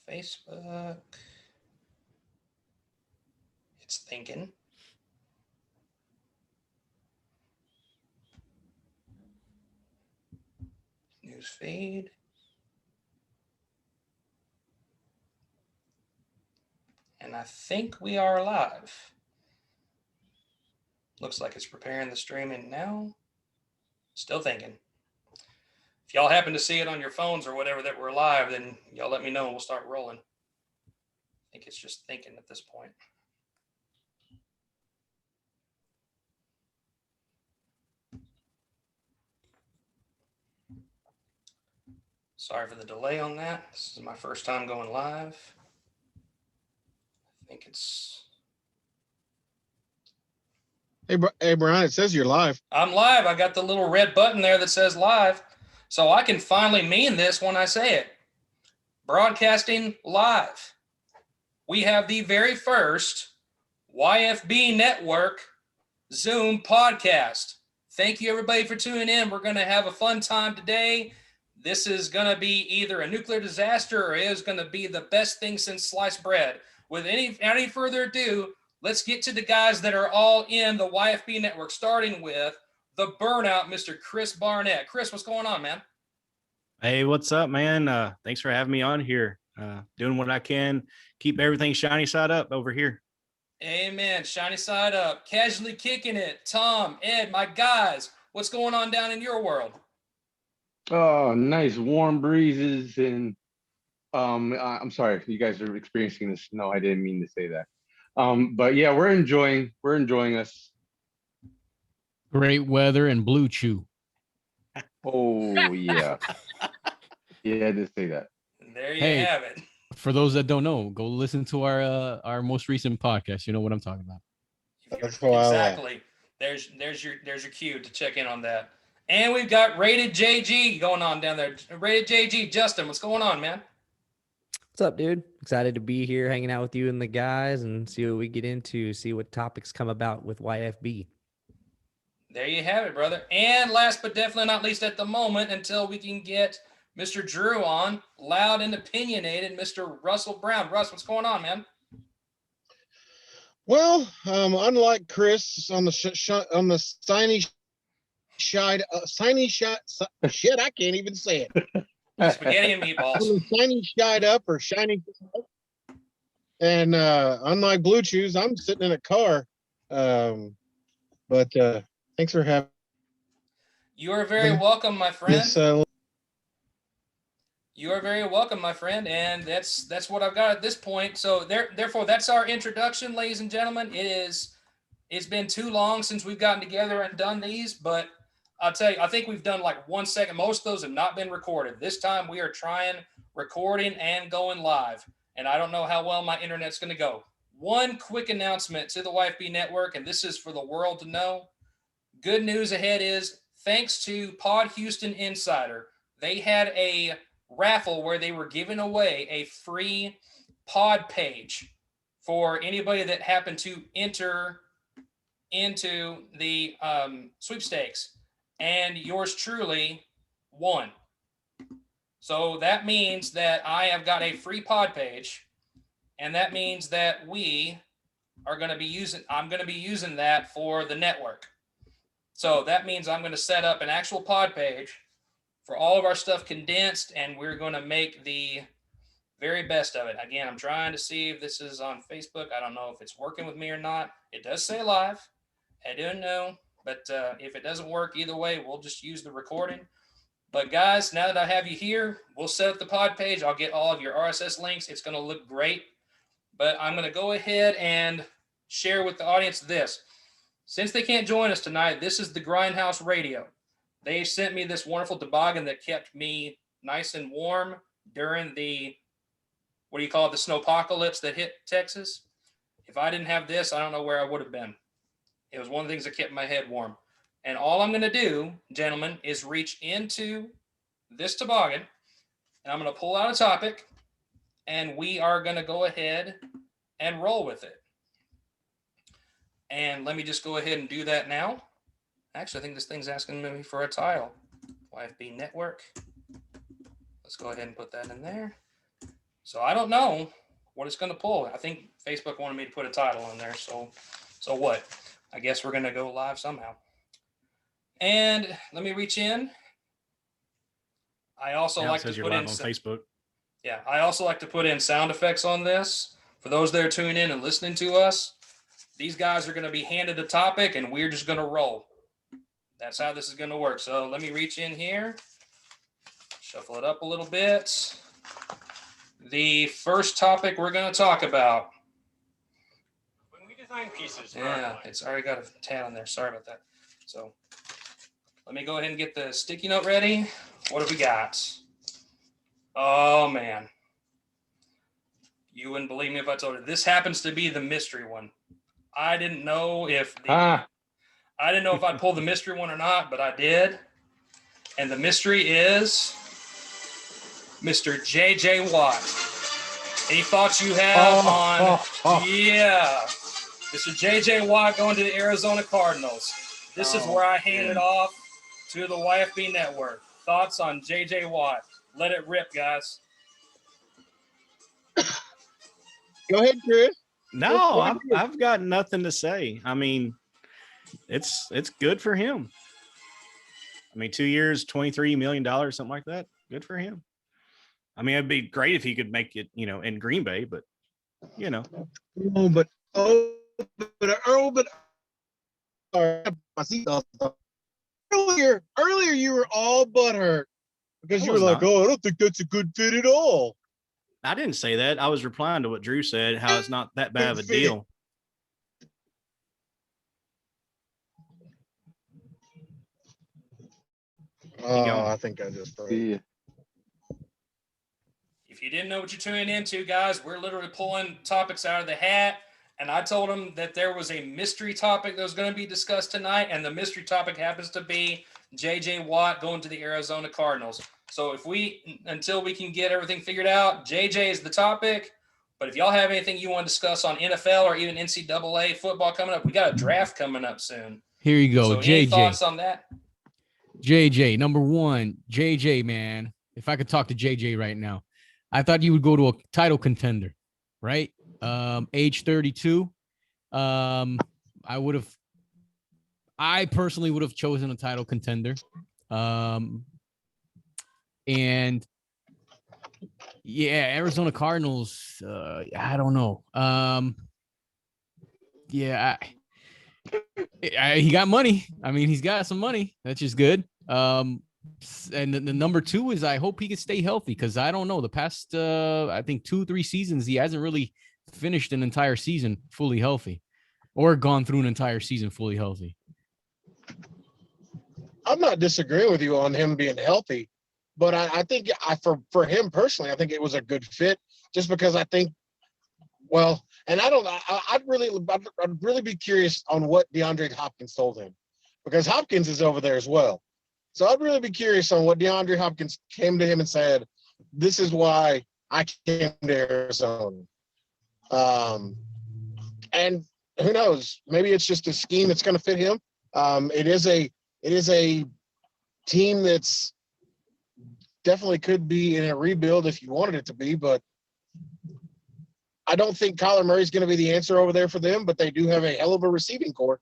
Facebook. It's thinking. News feed. And I think we are live. Looks like it's preparing the streaming now. Still thinking. If y'all happen to see it on your phones or whatever that we're live, then y'all let me know and we'll start rolling. I think it's just thinking at this point. Sorry for the delay on that. This is my first time going live. I think it's... Hey, Brian, it says you're live. I'm live. I got the little red button there that says live. So I can finally mean this when I say it. Broadcasting live. We have the very first YFB Network Zoom podcast. Thank you, everybody, for tuning in. We're going to have a fun time today. This is going to be either a nuclear disaster or it is going to be the best thing since sliced bread. Without any further ado, let's get to the guys that are all in the YFB network, starting with the burnout, Mr. Chris Barnett. Chris, what's going on, man? Hey, what's up, man? Thanks for having me on here. Doing what I can, keep everything shiny side up over here. Amen. Shiny side up. Casually kicking it. Tom, Ed, my guys, what's going on down in your world? Oh, nice warm breezes and I'm sorry you guys are experiencing this. No, I didn't mean to say that. But yeah, we're enjoying us. Great weather and Blue Chew. Oh yeah. Yeah, I did say that. There you have it. For those that don't know, go listen to our most recent podcast. You know what I'm talking about. Exactly. There's your cue to check in on that. And we've got Rated JG going on down there. Rated JG, Justin, what's going on, man? What's up, dude? Excited to be here, hanging out with you and the guys, and see what we get into, see what topics come about with YFB. There you have it, brother. And last but definitely not least at the moment, until we can get Mr. Drew on, loud and opinionated, Mr. Russell Brown. Russ, what's going on, man? Well, unlike Chris on the shiny shit, I can't even say it. Spaghetti and meatballs. Shiny shied up or shiny. And unlike Blue Chews, I'm sitting in a car. But thanks for having. You are very welcome, my friend. This, You are very welcome, my friend, and that's what I've got at this point. So therefore, that's our introduction, ladies and gentlemen. It's been too long since we've gotten together and done these, but I'll tell you, I think we've done like 1 second. Most of those have not been recorded. This time we are trying recording and going live, and I don't know how well my internet's going to go. One quick announcement to the YFB network, and this is for the world to know. Good news ahead is thanks to Pod Houston Insider, they had a raffle where they were giving away a free pod page for anybody that happened to enter into the sweepstakes, and yours truly won. So that means that I have got a free pod page, and that means that we are going to be using, I'm going to be using that for the network. So that means I'm going to set up an actual pod page for all of our stuff condensed, and we're going to make the very best of it. Again, I'm trying to see if this is on Facebook. I don't know if it's working with me or not. It does say live. I don't know, but if it doesn't work either way, we'll just use the recording. But guys, now that I have you here, we'll set up the pod page. I'll get all of your RSS links. It's going to look great. But I'm going to go ahead and share with the audience this. Since they can't join us tonight, this is the Grindhouse Radio. They sent me this wonderful toboggan that kept me nice and warm during the, what do you call it, the snowpocalypse that hit Texas. If I didn't have this, I don't know where I would have been. It was one of the things that kept my head warm. And all I'm going to do, gentlemen, is reach into this toboggan, and I'm going to pull out a topic, and we are going to go ahead and roll with it. And let me just go ahead and do that now. Actually, I think this thing's asking me for a tile. YFB network. Let's go ahead and put that in there. So I don't know what it's going to pull. I think Facebook wanted me to put a title on there. So what? I guess we're going to go live somehow. And let me reach in. I also Now it like to says you're put live in on Facebook. Yeah, I also like to put in sound effects on this. For those that are tuning in and listening to us, these guys are going to be handed a topic and we're just going to roll. That's how this is going to work. So let me reach in here, shuffle it up a little bit. The first topic we're going to talk about. When we design pieces, Yeah, it's already got a tab on there. Sorry about that. So let me go ahead and get the sticky note ready. What have we got? Oh, man. You wouldn't believe me if I told you. This happens to be the mystery one. I didn't know if I'd pull the mystery one or not, but I did. And the mystery is Mr. J.J. Watt. Any thoughts you have Yeah, Mr. J.J. Watt going to the Arizona Cardinals. This is where I hand it off to the YFB network. Thoughts on J.J. Watt? Let it rip, guys. Go ahead, Chris. No, I've got nothing to say. I mean, it's good for him. I mean, 2 years, $23 million, something like that. Good for him. I mean, it'd be great if he could make it, in Green Bay, but earlier you were all butthurt because you were like, not. "Oh, I don't think that's a good fit at all." I didn't say that. I was replying to what Drew said, how it's not that bad of a deal. Oh, I think I just threw it. If you didn't know what you're tuning into, guys, we're literally pulling topics out of the hat. And I told them that there was a mystery topic that was going to be discussed tonight. And the mystery topic happens to be J.J. Watt going to the Arizona Cardinals. So until we can get everything figured out, J.J. is the topic. But if y'all have anything you want to discuss on NFL or even NCAA football coming up, we got a draft coming up soon. Here you go, So JJ. any thoughts on that? JJ, number one, JJ, man. If I could talk to JJ right now, I thought you would go to a title contender, right? Age 32. I personally would have chosen a title contender. And yeah, Arizona Cardinals. I don't know. He got money. I mean, he's got some money. That's just good. And the number two is I hope he can stay healthy because I don't know the past, I think 2-3 seasons, he hasn't really finished an entire season fully healthy or gone through an entire season fully healthy. I'm not disagreeing with you on him being healthy, but I think for him personally, I think it was a good fit just because I think, well, and I'd really be curious on what DeAndre Hopkins told him because Hopkins is over there as well. So I'd really be curious on what DeAndre Hopkins came to him and said, this is why I came to Arizona. And who knows, maybe it's just a scheme that's going to fit him. It is a team that's definitely could be in a rebuild if you wanted it to be, but I don't think Kyler Murray's going to be the answer over there for them, but they do have a hell of a receiving core.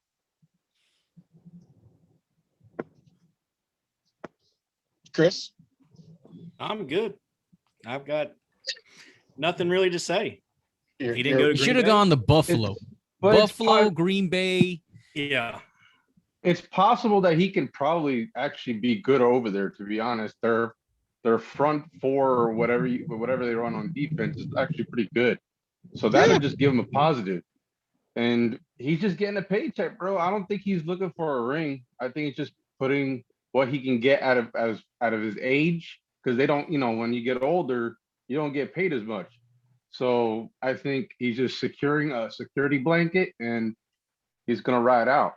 Chris? I'm good. I've got nothing really to say. He didn't go to should have gone to Buffalo. Buffalo, Green Bay. Yeah. It's possible that he can probably actually be good over there, to be honest. Their front four or whatever they run on defense is actually pretty good. So that'll just give him a positive. And he's just getting a paycheck, bro. I don't think he's looking for a ring. I think he's just putting what he can get out of his age, because they don't, when you get older, you don't get paid as much. So I think he's just securing a security blanket and he's gonna ride out.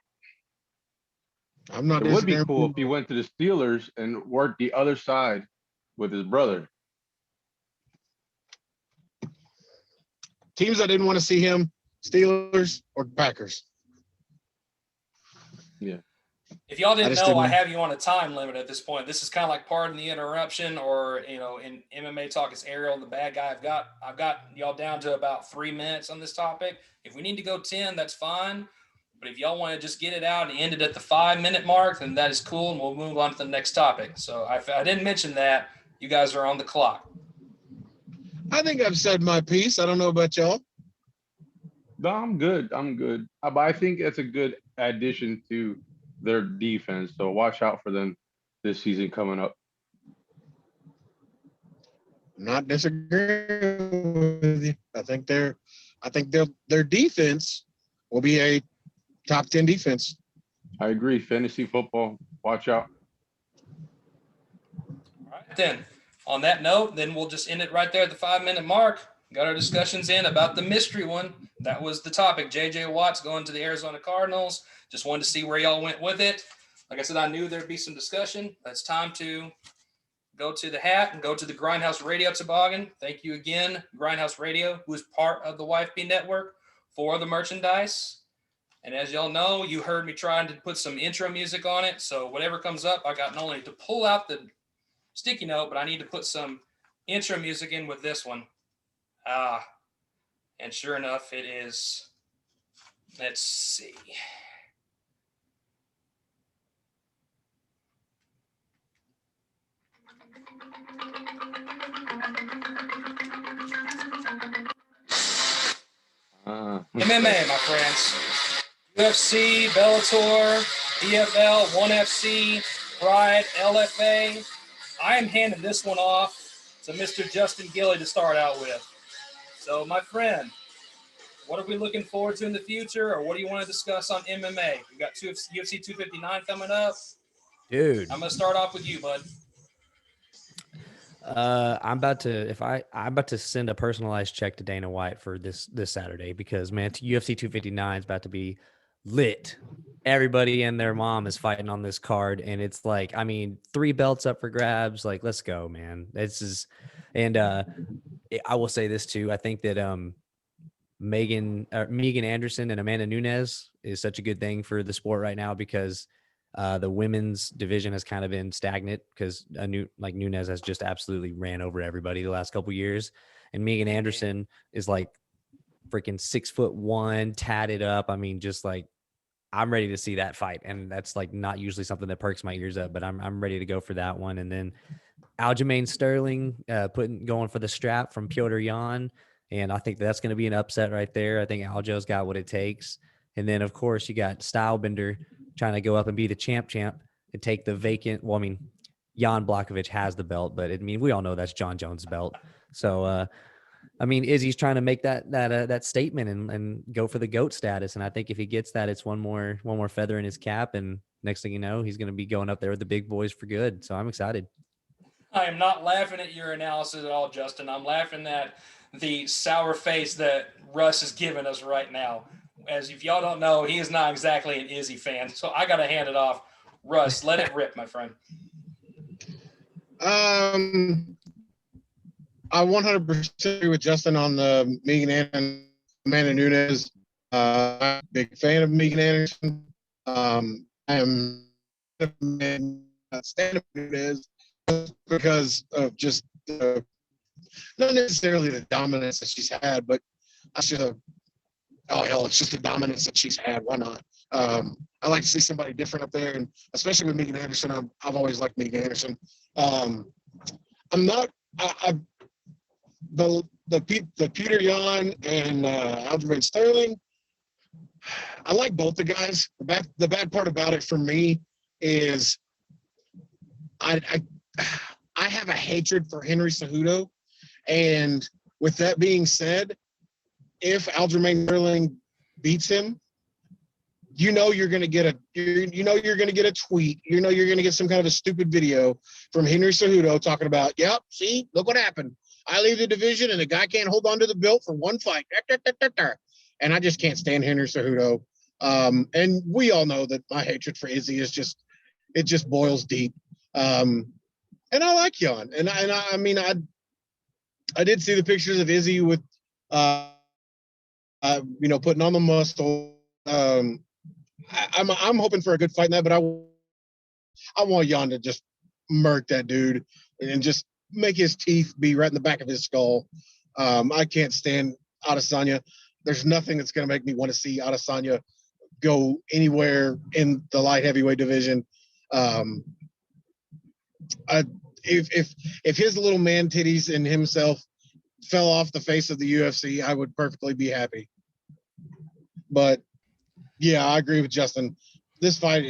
I'm not. It would be cool if he went to the Steelers and worked the other side with his brother. Teams I didn't want to see him: Steelers or Packers. Yeah. If y'all didn't just know, I didn't- have you on a time limit at this point. This is kind of like pardon the interruption, or in MMA talk, it's Ariel the bad guy. I've got y'all down to about 3 minutes on this topic. If we need to go 10, that's fine. But if y'all want to just get it out and end it at the 5-minute mark, then that is cool, and we'll move on to the next topic. So I didn't mention that. You guys are on the clock. I think I've said my piece. I don't know about y'all. No, I'm good. But I think it's a good addition to their defense. So watch out for them this season coming up. Not disagreeing with you. I think their defense will be a top 10 defense. I agree. Fantasy football, watch out. All right, then. On that note, then we'll just end it right there at the 5-minute mark. Got our discussions in about the mystery one. That was the topic. J.J. Watt's going to the Arizona Cardinals. Just wanted to see where y'all went with it. Like I said, I knew there'd be some discussion. It's time to go to the hat and go to the Grindhouse Radio toboggan. Thank you again, Grindhouse Radio, who is part of the YFB network, for the merchandise. And as y'all know, you heard me trying to put some intro music on it. So whatever comes up, I got not only to pull out the sticky note, but I need to put some intro music in with this one. And sure enough, it is. Let's see. MMA, my friends. UFC, Bellator, EFL, 1FC, Pride, LFA. I am handing this one off to Mr. Justin Gilly to start out with. So, my friend, what are we looking forward to in the future, or what do you want to discuss on MMA? We got UFC 259 coming up. Dude, I'm going to start off with you, bud. I'm about to send a personalized check to Dana White for this Saturday, because man, UFC 259 is about to be lit. Everybody and their mom is fighting on this card, and it's like, I mean, 3 belts up for grabs. Like, let's go, man. And I will say this too. I think that Megan Anderson and Amanda Nunes is such a good thing for the sport right now, because the women's division has kind of been stagnant, because Nunes has just absolutely ran over everybody the last couple years. And Megan Anderson is like freaking 6'1", tatted up. I mean, just like, I'm ready to see that fight. And that's like not usually something that perks my ears up, but I'm ready to go for that one. And then Aljamain Sterling going for the strap from Piotr Jan. And I think that's going to be an upset right there. I think Aljo's got what it takes. And then, of course, you got Stylebender trying to go up and be the champ and take the vacant. Well, I mean, Jan Blachowicz has the belt, but I mean, we all know that's John Jones' belt. So, I mean, Izzy's trying to make that statement and go for the GOAT status. And I think if he gets that, it's one more feather in his cap. And next thing you know, he's going to be going up there with the big boys for good. So I'm excited. I am not laughing at your analysis at all, Justin. I'm laughing at the sour face that Russ is giving us right now. As if y'all don't know, he is not exactly an Izzy fan. So I got to hand it off. Russ, let it rip, my friend. I 100% agree with Justin on the Megan and Amanda Nunes. I'm a big fan of Megan Anderson. I am a fan of Nunes because of just not necessarily the dominance that she's had, but it's just the dominance that she's had. Why not? I like to see somebody different up there, and especially with Megan Anderson. I've always liked Megan Anderson. The Peter Yan and Aljamain Sterling, I like both the guys. The bad part about it for me is I have a hatred for Henry Cejudo, and with that being said, if Aljamain Sterling beats him, you're going to get a tweet. You're going to get some kind of a stupid video from Henry Cejudo talking about, yep, see, look what happened. I leave the division and the guy can't hold on to the belt for one fight. And I just can't stand Henry Cejudo. And we all know that my hatred for Izzy is just boils deep. And I like Jan. And I mean, I did see the pictures of Izzy with, putting on the muscle. I'm hoping for a good fight in that, but I want Jan to just murk that dude and just make his teeth be right in the back of his skull. I can't stand Adesanya. There's nothing that's going to make me want to see Adesanya go anywhere in the light heavyweight division. If his little man titties and himself fell off the face of the UFC, I would perfectly be happy. But yeah, I agree with Justin. This fight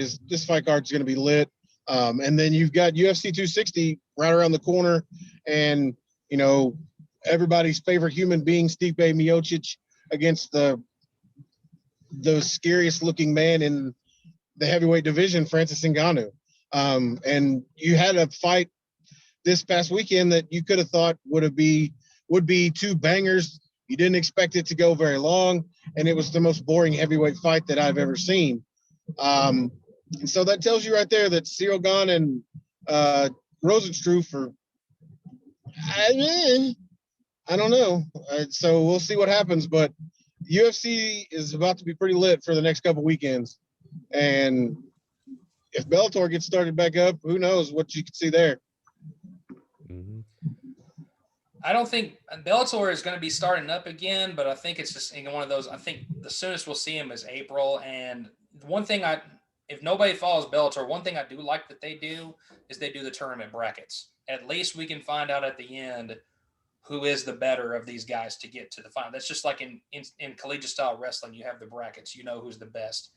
card is going to be lit. And then you've got UFC 260 right around the corner, and you know everybody's favorite human being, Stipe Miocic, against the scariest looking man in the heavyweight division, Francis Ngannou. And you had a fight this past weekend that you could have thought would be two bangers. You didn't expect it to go very long, and it was the most boring heavyweight fight that I've ever seen. And so that tells you right there that Cyril Gane and Rosenstruck are, I don't know. So we'll see what happens, but UFC is about to be pretty lit for the next couple weekends. And if Bellator gets started back up, who knows what you can see there. Mm-hmm. I don't think Bellator is going to be starting up again, but I think it's just one of those. I think the soonest we'll see him is April. And one thing if nobody follows Bellator, one thing I do like that they do is they do the tournament brackets. At least we can find out at the end who is the better of these guys to get to the final. That's just like in collegiate style wrestling, you have the brackets. You know who's the best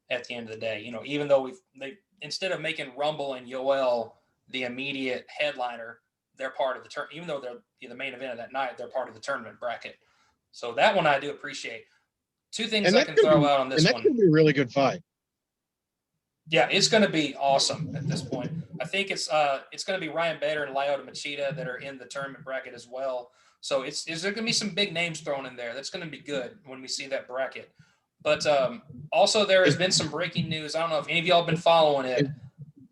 at the end of the day. You know, even though they instead of making Rumble and Yoel the immediate headliner, they're part of the tournament. Even though they're the main event of that night, they're part of the tournament bracket. So that one I do appreciate. Two things I can throw out on this one. That could be a really good fight. Yeah, it's going to be awesome at this point. I think it's going to be Ryan Bader and Lyoto Machida that are in the tournament bracket as well. So is there going to be some big names thrown in there? That's going to be good when we see that bracket. But also there has been some breaking news. I don't know if any of y'all have been following it,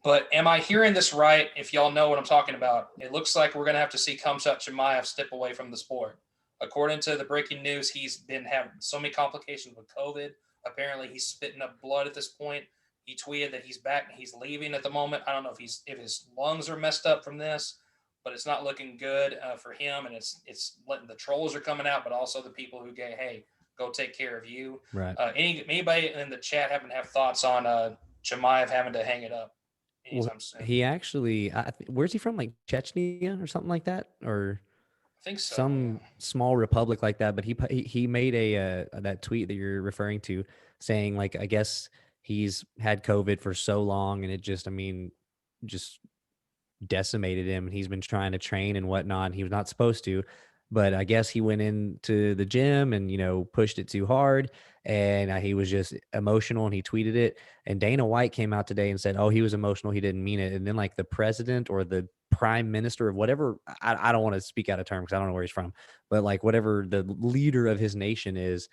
but am I hearing this right? If y'all know what I'm talking about, it looks like we're going to have to see Khamzat Chimaev step away from the sport. According to the breaking news, he's been having so many complications with COVID. Apparently, he's spitting up blood at this point. He tweeted that he's back and he's leaving at the moment. I don't know if his lungs are messed up from this, but it's not looking good for him. And it's letting the trolls are coming out, but also the people who go, hey, go take care of you. Right. Anybody in the chat happen to have thoughts on Chimaev having to hang it up anytime soon? He actually, where's he from? Like Chechnya or something like that, or I think so. some small republic like that. But he made that tweet that you're referring to, saying like, I guess he's had COVID for so long, and it just decimated him, and he's been trying to train and whatnot, and he was not supposed to, but I guess he went into the gym and pushed it too hard, and he was just emotional, and he tweeted it, and Dana White came out today and said, oh, he was emotional, he didn't mean it. And then like the president or the prime minister of whatever, I don't want to speak out of term because I don't know where he's from, but like whatever the leader of his nation is,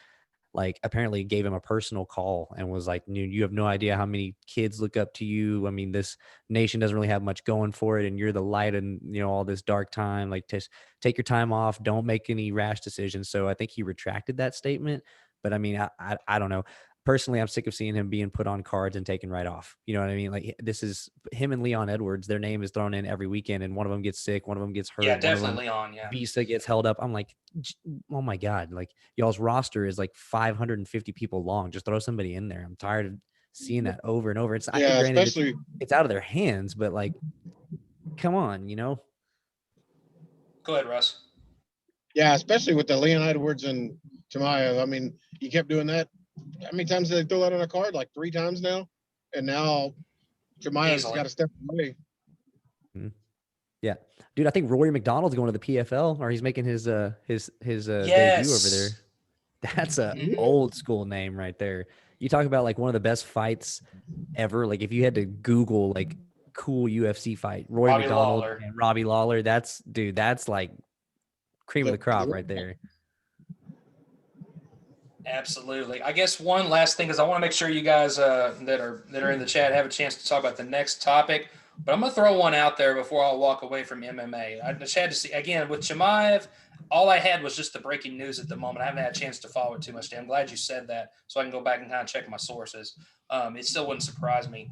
like apparently gave him a personal call and was like, you have no idea how many kids look up to you. I mean, this nation doesn't really have much going for it, and you're the light in all this dark time. Like, just take your time off. Don't make any rash decisions. So I think he retracted that statement. But I mean, I don't know. Personally, I'm sick of seeing him being put on cards and taken right off. You know what I mean? Like, this is him and Leon Edwards. Their name is thrown in every weekend, and one of them gets sick, one of them gets hurt. Yeah, definitely Leon. Yeah, Visa gets held up. I'm like, oh my God! Like, y'all's roster is like 550 people long. Just throw somebody in there. I'm tired of seeing that over and over. It's especially it's out of their hands, but like, come on, Go ahead, Russ. Yeah, especially with the Leon Edwards and Chimaev. I mean, you kept doing that. How many times did they throw that on a card? Like 3 times now, and now Chimaev's got to step away. Yeah, dude, I think Rory McDonald's going to the PFL, or he's making his Yes. debut over there. That's a old school name right there. You talk about like one of the best fights ever. Like if you had to Google like cool UFC fight, Rory McDonald and Robbie Lawler, that's like cream of the crop right there. Absolutely. I guess one last thing is I want to make sure you guys that are in the chat have a chance to talk about the next topic. But I'm going to throw one out there before I walk away from MMA. I just had to see, again, with Chimaev, all I had was just the breaking news at the moment. I haven't had a chance to follow it too much. I'm glad you said that so I can go back and kind of check my sources. It still wouldn't surprise me.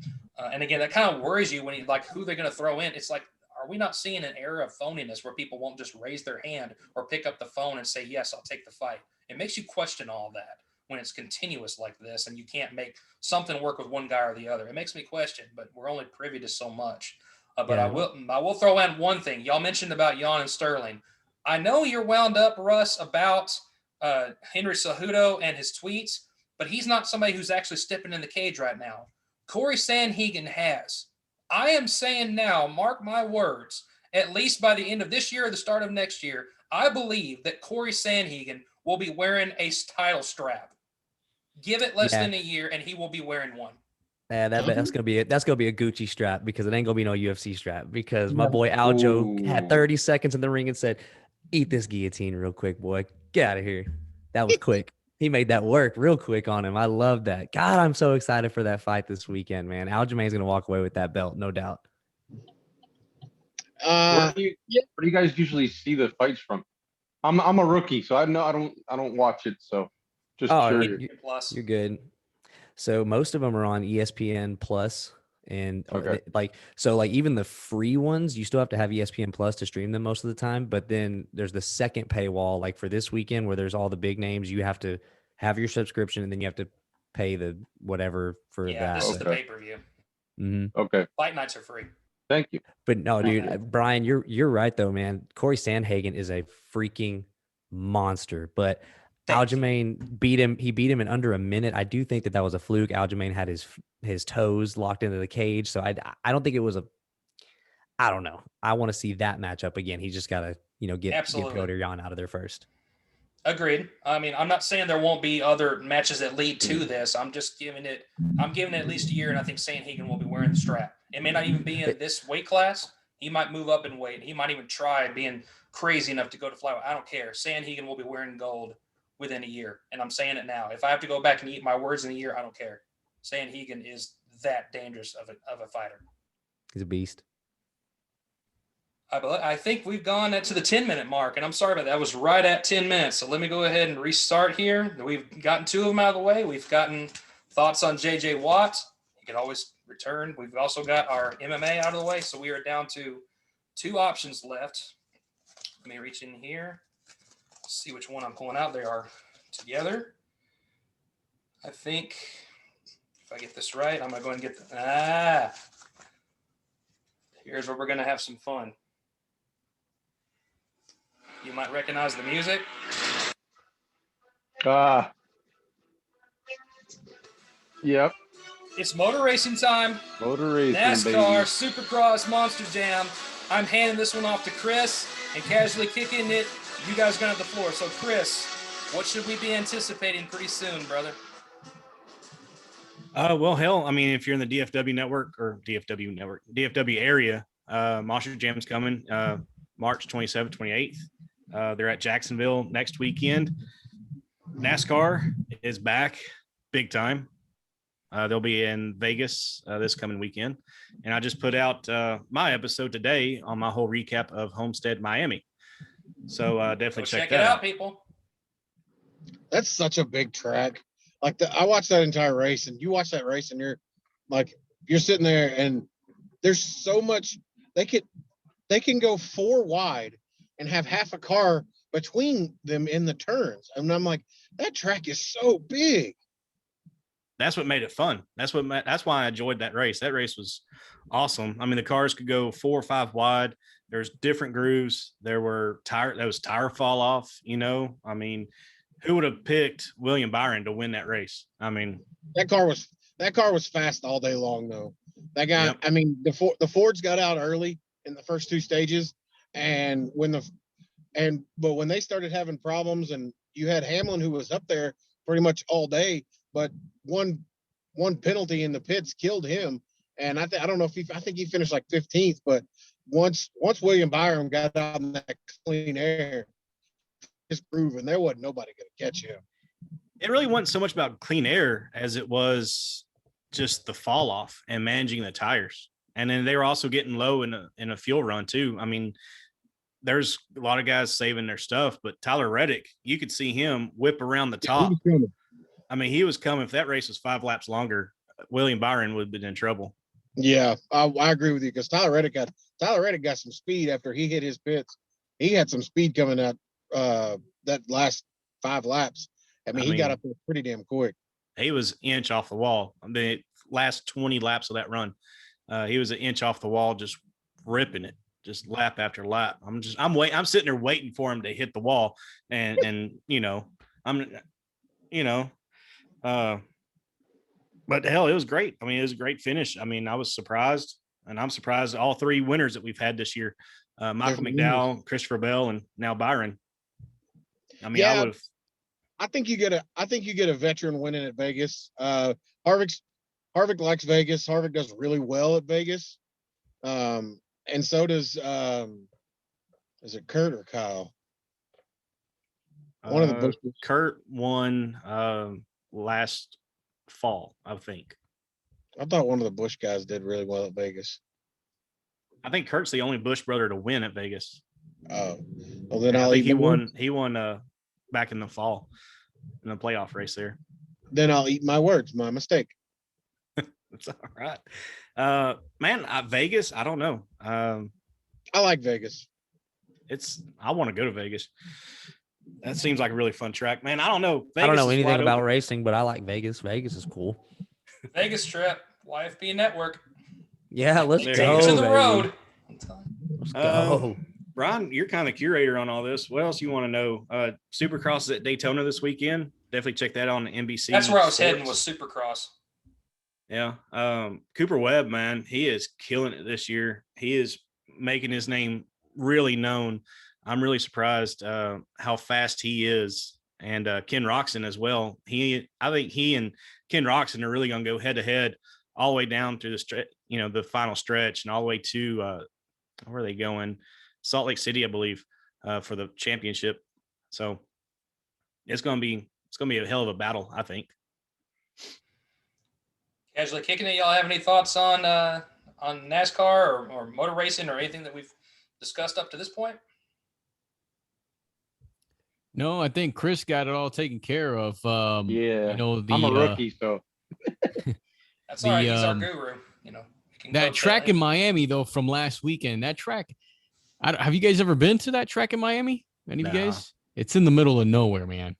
And again, that kind of worries you when you like who they're going to throw in. It's like, are we not seeing an era of phoniness where people won't just raise their hand or pick up the phone and say, yes, I'll take the fight? It makes you question all that when it's continuous like this and you can't make something work with one guy or the other. It makes me question, but we're only privy to so much. But Yeah. I will throw in one thing. Y'all mentioned about Jan and Sterling. I know you're wound up, Russ, about Henry Cejudo and his tweets, but he's not somebody who's actually stepping in the cage right now. Corey Sandhagen has. I am saying now, mark my words, at least by the end of this year or the start of next year, I believe that Corey Sandhagen will be wearing a title strap. Give it less than a year, and he will be wearing one. Yeah, that's gonna be a Gucci strap because it ain't gonna be no UFC strap because my boy Aljo had 30 seconds in the ring and said, "Eat this guillotine real quick, boy. Get out of here." That was quick. He made that work real quick on him. I love that. God, I'm so excited for that fight this weekend, man. Aljamain's gonna walk away with that belt, no doubt. Where do you guys usually see the fights from? I'm a rookie, so I don't watch it. So just curious. You're good. So most of them are on ESPN Plus, and like even the free ones, you still have to have ESPN Plus to stream them most of the time. But then there's the second paywall, like for this weekend, where there's all the big names. You have to have your subscription, and then you have to pay the whatever for that. Yeah, this is the pay-per-view. Mm-hmm. Okay. Fight nights are free. Thank you. But no, dude, Brian, you're right though, man. Corey Sandhagen is a freaking monster, but Aljamain beat him. He beat him in under a minute. I do think that was a fluke. Aljamain had his toes locked into the cage, so I don't think it was a. I don't know. I want to see that matchup again. He just got to get Petr Yan out of there first. Agreed. I mean, I'm not saying there won't be other matches that lead to this. I'm just giving it at least a year, and I think Sandhagen will be wearing the strap. It may not even be in this weight class. He might move up in weight. He might even try being crazy enough to go to flyweight. I don't care. Sandhagen will be wearing gold within a year, and I'm saying it now. If I have to go back and eat my words in a year, I don't care. Sandhagen is that dangerous of a fighter. He's a beast. I think we've gone to the 10-minute mark, and I'm sorry about that. That was right at 10 minutes. So let me go ahead and restart here. We've gotten two of them out of the way. We've gotten thoughts on J.J. Watt. You can always return. We've also got our MMA out of the way, so we are down to two options left. Let me reach in here. See which one I'm pulling out. They are together. I think if I get this right, I'm going to go ahead and get here's where we're going to have some fun. You might recognize the music. Yep. It's motor racing time. Motor racing, NASCAR, baby. Supercross, Monster Jam. I'm handing this one off to Chris and casually kicking it. You guys are going to have the floor. So, Chris, what should we be anticipating pretty soon, brother? Well, hell, I mean, if you're in the DFW area, Monster Jam's coming March 27th, 28th. They're at Jacksonville next weekend. NASCAR is back big time. They'll be in Vegas this coming weekend. And I just put out my episode today on my whole recap of Homestead, Miami. So definitely check that it out, people. That's such a big track. Like I watched that entire race, and you watch that race, and you're sitting there, and there's so much they can go four wide and have half a car between them in the turns. And I'm like, that track is so big. That's what made it fun. That's why I enjoyed that race. That race was awesome. I mean, the cars could go 4 or 5 wide. There's different grooves. There was tire fall off, I mean, who would have picked William Byron to win that race? I mean, that car was fast all day long though. That guy, yep. I mean, the Fords got out early in the first 2 stages, and when they started having problems, and you had Hamlin who was up there pretty much all day, but one penalty in the pits killed him. And I don't know I think he finished like 15th, but once William Byron got out in that clean air, it's proven there wasn't nobody going to catch him. It really wasn't so much about clean air as it was just the fall off and managing the tires. And then they were also getting low in a fuel run too. I mean, there's a lot of guys saving their stuff, but Tyler Reddick, you could see him whip around the top. I mean, he was coming. If that race was 5 laps longer, William Byron would have been in trouble. Yeah, I agree with you because Tyler Reddick got some speed after he hit his pits. He had some speed coming out that last 5 laps. I mean, he got up there pretty damn quick. He was inch off the wall. The last 20 laps of that run, he was an inch off the wall, just ripping it, just lap after lap. I'm sitting there waiting for him to hit the wall, and but hell, it was great. I mean, it was a great finish. I mean, I was surprised, and I'm surprised all 3 winners that we've had this year, Michael McDowell, Christopher Bell, and now Byron. I mean, yeah, I think you get a veteran winning at Vegas. Harvick likes Vegas. Harvick does really well at Vegas. And so does is it Kurt or Kyle? One of the Bush. Kurt won last fall, I think. I thought one of the Bush guys did really well at Vegas. I think Kurt's the only Bush brother to win at Vegas. Oh, well then I think he won. He won back in the fall in the playoff race there. Then I'll eat my words. My mistake. That's all right. Man, Vegas, I don't know. I like Vegas. I want to go to Vegas. That seems like a really fun track, man. I don't know. I don't know anything about racing, but I like Vegas. Vegas is cool. Vegas trip, YFB network. Yeah, let's Take go it to the baby. road. Let's go. Brian, you're kind of curator on all this. What else you want to know? Supercross is at Daytona this weekend. Definitely check that on NBC. That's where I was heading, was Supercross. Yeah. Cooper Webb, man, he is killing it this year. He is making his name really known. I'm really surprised how fast he is. And Ken Roxon as well. I think he and Ken Roxon are really going to go head to head all the way down through the final stretch, and all the way to where are they going? Salt Lake City, I believe, for the championship. So it's going to be a hell of a battle, I think. Casually kicking it, y'all have any thoughts on NASCAR or motor racing or anything that we've discussed up to this point? No, I think Chris got it all taken care of. I'm a rookie, so that's all right. He's our guru. That track in Miami, though, from last weekend. That track, have you guys ever been to that track in Miami? Any of you guys? It's in the middle of nowhere, man.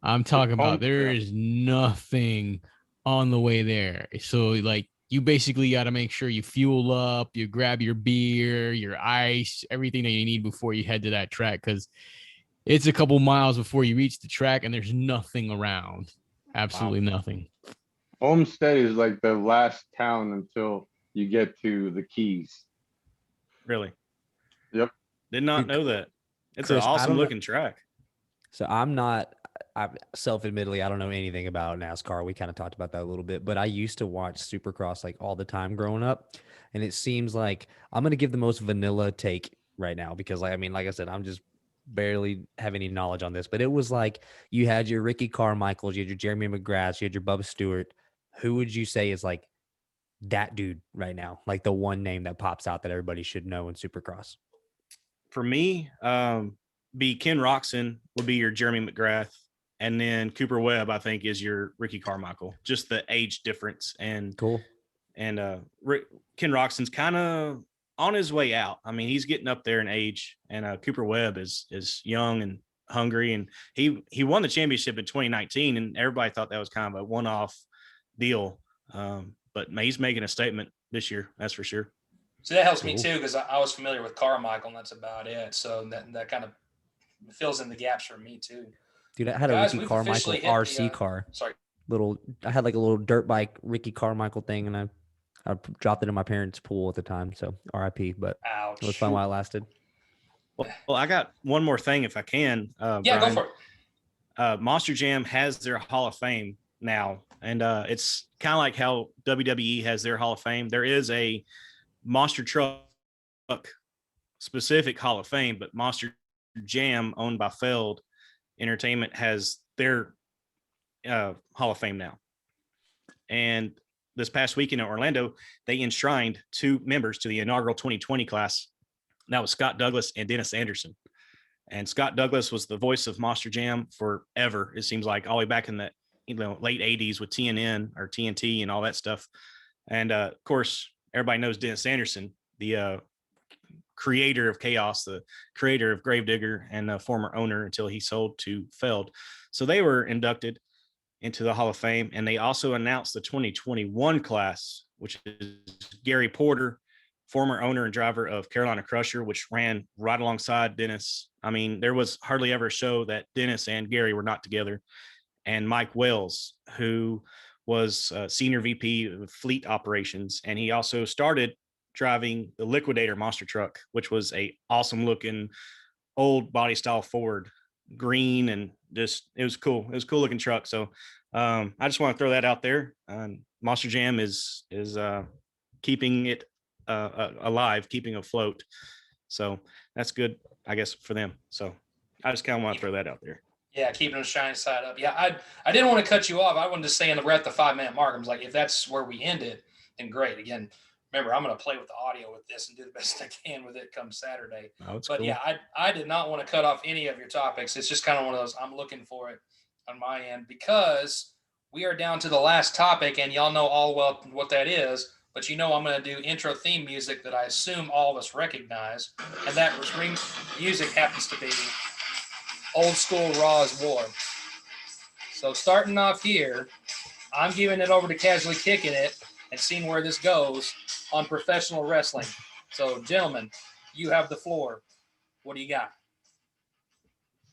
I'm talking about there is nothing on the way there. So, like, you basically got to make sure you fuel up, you grab your beer, your ice, everything that you need before you head to that track, because it's a couple miles before you reach the track and there's nothing around. Absolutely nothing. Homestead is like the last town until you get to the Keys. Really? Yep. Did not know that. It's Chris, an awesome looking track. So I self-admittedly, I don't know anything about NASCAR. We kind of talked about that a little bit, but I used to watch Supercross like all the time growing up. And it seems like I'm going to give the most vanilla take right now because like I said, I'm just barely have any knowledge on this, but it was like you had your Ricky Carmichaels, you had your Jeremy McGrath, you had your Bubba Stewart. Who would you say is like that dude right now? Like the one name that pops out that everybody should know in Supercross? For me, be Ken Roxon would be your Jeremy McGrath. And then Cooper Webb, I think, is your Ricky Carmichael. Just the age difference. And cool. And Ken Roxon's kind of on his way out. I mean, he's getting up there in age, and Cooper Webb is young and hungry, and he won the championship in 2019, and everybody thought that was kind of a one-off deal. But he's making a statement this year, that's for sure. So that helps me too, because I was familiar with Carmichael, and that's about it. So that kind of fills in the gaps for me too. Dude, I had a Ricky Carmichael RC car. Sorry. I had like a little dirt bike Ricky Carmichael thing, and I dropped it in my parents' pool at the time. So RIP, but ouch. It was fun while it lasted. Well, I got one more thing if I can. Yeah, Brian. go for it. Monster Jam has their Hall of Fame now, and it's kind of like how WWE has their Hall of Fame. There is a Monster Truck specific Hall of Fame, but Monster Jam, owned by Feld Entertainment, has their Hall of Fame now. And this past weekend in Orlando, they enshrined 2 members to the inaugural 2020 class. And that was Scott Douglas and Dennis Anderson. And Scott Douglas was the voice of Monster Jam forever. It seems like all the way back in the late 80s with TNN or TNT and all that stuff. And of course, everybody knows Dennis Anderson, the creator of Chaos, the creator of Gravedigger, and the former owner until he sold to Feld. So they were inducted into the Hall of Fame. And they also announced the 2021 class, which is Gary Porter, former owner and driver of Carolina Crusher, which ran right alongside Dennis. I mean, there was hardly ever a show that Dennis and Gary were not together. And Mike Wells, who was senior VP of fleet operations. And he also started driving the Liquidator monster truck, which was a awesome looking old body style Ford, green, and just, it was cool. It was a cool looking truck. So I just want to throw that out there. Monster Jam is keeping it alive, keeping afloat. So that's good, I guess, for them. So I just kind of want to throw that out there. Yeah, keeping the shine side up. Yeah, I didn't want to cut you off. I wanted to stay we're at the 5-minute mark. I was like, if that's where we ended, then great. Again, remember, I'm going to play with the audio with this and do the best I can with it come Saturday. Oh, it's but cool. Yeah, I did not want to cut off any of your topics. It's just kind of one of those, I'm looking for it on my end because we are down to the last topic, and y'all know all well what that is. But I'm going to do intro theme music that I assume all of us recognize, and that music happens to be Old School Raw's War. So starting off here, I'm giving it over to Casually Kicking It and seeing where this goes on professional wrestling. So, gentlemen, you have the floor. What do you got?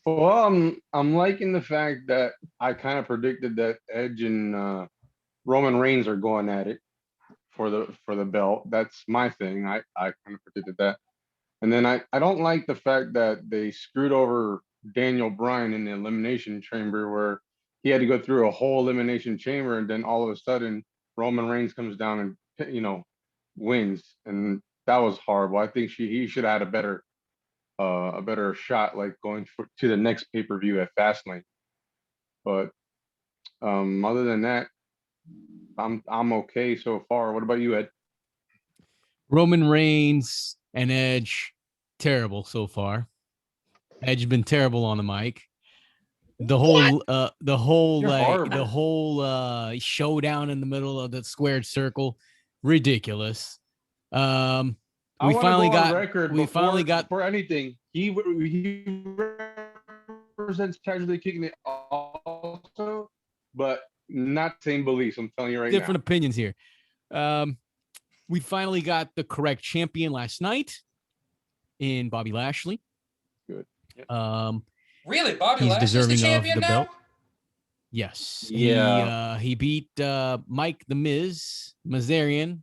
Well, I'm liking the fact that I kind of predicted that Edge and Roman Reigns are going at it for the belt. That's my thing. I kind of predicted that. And then I don't like the fact that they screwed over Daniel Bryan in the Elimination Chamber, where he had to go through a whole Elimination Chamber, and then all of a sudden Roman Reigns comes down and wins, and that was horrible. I think he should have had a better shot, like going to the next pay-per-view at Fastlane. But other than that, I'm okay so far. What about you, Ed? Roman Reigns and Edge, terrible so far. Edge has been terrible on the mic. The whole showdown in the middle of the squared circle, ridiculous. We finally got for anything. He represents Casually Kicking It also, but not same beliefs. I'm telling you right now. Different opinions here. We finally got the correct champion last night in Bobby Lashley. Good. Yep. Really, Bobby he's Lashley's deserving the champion of the now? belt. Yes. Yeah. He beat Mike the Miz Mazarian